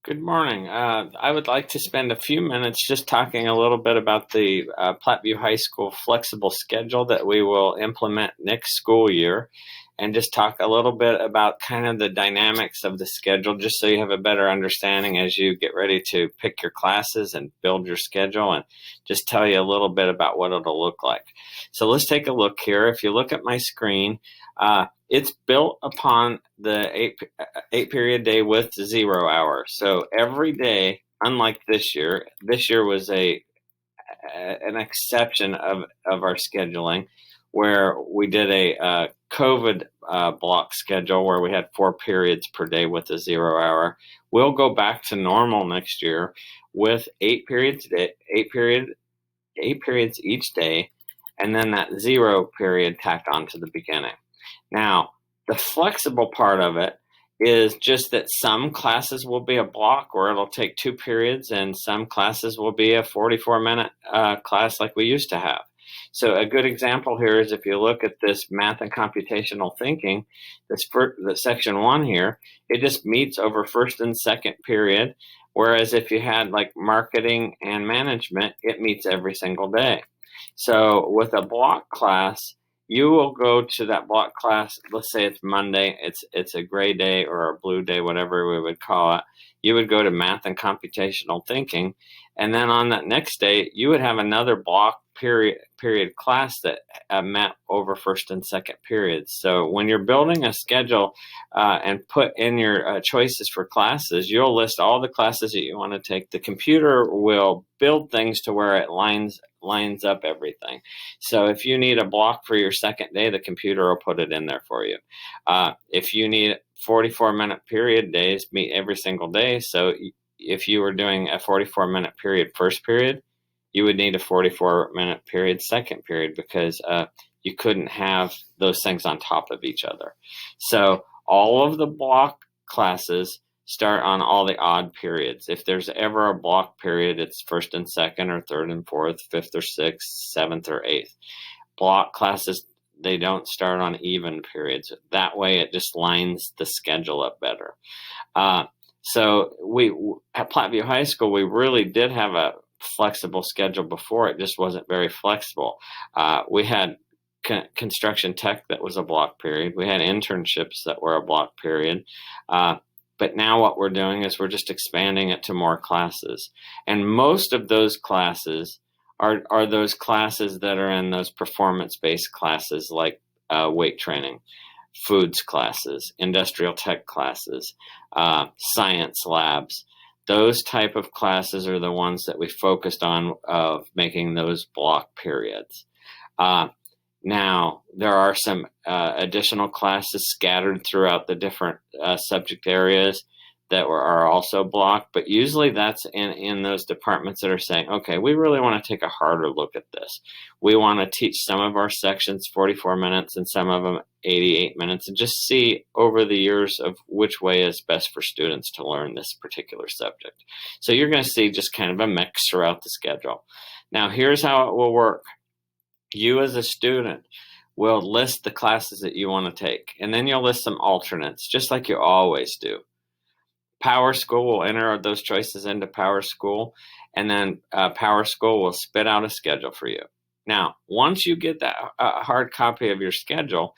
Good morning. I would like to spend a few minutes just talking a little bit about the Platteview High School flexible schedule that we will implement next school year, and just talk a little bit about kind of the dynamics of the schedule, just so you have a better understanding as you get ready to pick your classes and build your schedule, and just tell you a little bit about what it'll look like. So let's take a look here. If you look at my screen, it's built upon the eight period day with 0 hour. So every day, unlike this year was an exception of our scheduling, where we did a COVID block schedule where we had 4 periods per day with a 0 hour. We'll go back to normal next year with 8 periods each day, and then that 0 period tacked on to the beginning. Now, the flexible part of it is just that some classes will be a block where it'll take 2 periods, and some classes will be a 44-minute class like we used to have. So a good example here is if you look at this math and computational thinking, the section 1 here, it just meets over first and second period, whereas if you had like marketing and management, it meets every single day. So with a block class, you will go to that block class. Let's say it's Monday. It's a gray day or a blue day, whatever we would call it. You would go to math and computational thinking, and then on that next day, you would have another block period class that met over first and second periods. So when you're building a schedule and put in your choices for classes, you'll list all the classes that you want to take. The computer will build things to where it lines up everything. So if you need a block for your second day, the computer will put it in there for you. If you need 44-minute period days, meet every single day. So if you were doing a 44-minute period first period, you would need a 44-minute period second period, because you couldn't have those things on top of each other. So all of the block classes start on all the odd periods. If there's ever a block period, it's first and second, or third and fourth, fifth or sixth, seventh or eighth. Block classes, they don't start on even periods. That way it just lines the schedule up better. So we at Platteview High School, we really did have a flexible schedule before. It just wasn't very flexible. We had construction tech that was a block period. We had internships that were a block period. But now what we're doing is we're just expanding it to more classes. And most of those classes are those classes that are in those performance-based classes, like weight training, foods classes, industrial tech classes, science labs. Those type of classes are the ones that we focused on of making those block periods. Now, there are some additional classes scattered throughout the different subject areas that are also blocked, but usually that's in those departments that are saying, okay, we really want to take a harder look at this. We want to teach some of our sections 44 minutes and some of them 88 minutes, and just see over the years of which way is best for students to learn this particular subject. So you're going to see just kind of a mix throughout the schedule. Now, here's how it will work. You as a student will list the classes that you want to take, and then you'll list some alternates, just like you always do. PowerSchool will enter those choices into PowerSchool, and then PowerSchool will spit out a schedule for you. Now, once you get that hard copy of your schedule,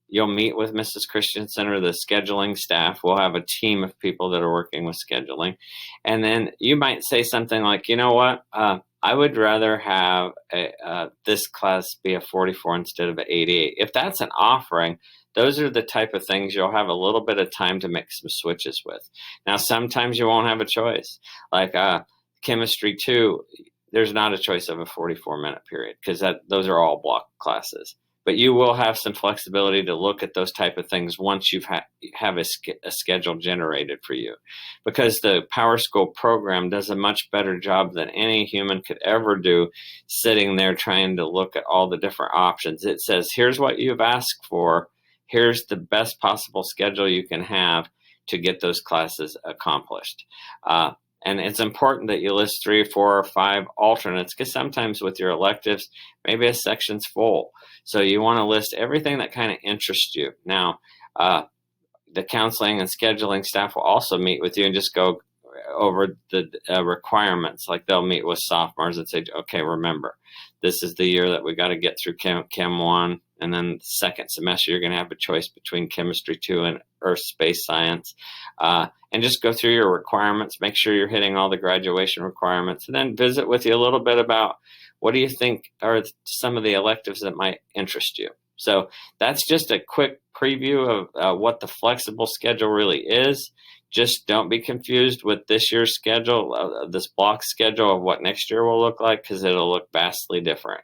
you'll meet with Mrs. Christensen or the scheduling staff. We'll have a team of people that are working with scheduling. And then you might say something like, you know what, I would rather have this class be a 44 instead of an 88. If that's an offering, those are the type of things you'll have a little bit of time to make some switches with. Now, sometimes you won't have a choice. Like Chemistry 2, there's not a choice of a 44-minute period, because those are all block classes. But you will have some flexibility to look at those type of things once you've have a schedule generated for you, because the PowerSchool program does a much better job than any human could ever do, sitting there trying to look at all the different options. It says, here's what you've asked for. Here's the best possible schedule you can have to get those classes accomplished. And it's important that you list 3, 4, or 5 alternates, because sometimes with your electives, maybe a section's full. So you want to list everything that kind of interests you. Now, the counseling and scheduling staff will also meet with you and just go over the requirements. Like they'll meet with sophomores and say, okay, remember, this is the year that we got to get through Chem 1. And then the second semester, you're going to have a choice between Chemistry 2 and Earth Space Science. And just go through your requirements, make sure you're hitting all the graduation requirements, and then visit with you a little bit about what do you think are some of the electives that might interest you. So that's just a quick preview of what the flexible schedule really is. Just don't be confused with this year's schedule, this block schedule of what next year will look like, because it'll look vastly different.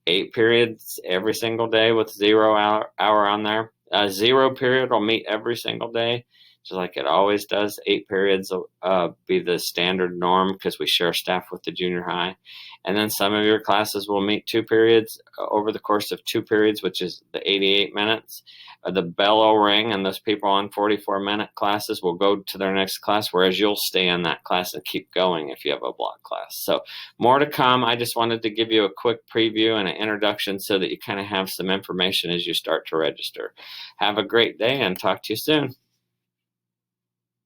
8 periods every single day with 0 hour on there. 0 period will meet every single day, just like it always does. 8 periods will be the standard norm because we share staff with the junior high. And then some of your classes will meet 2 periods over the course of 2 periods, which is the 88 minutes. The bell will ring, and those people on 44-minute classes will go to their next class, whereas you'll stay in that class and keep going if you have a block class. So more to come. I just wanted to give you a quick preview and an introduction so that you kind of have some information as you start to register. Have a great day and talk to you soon.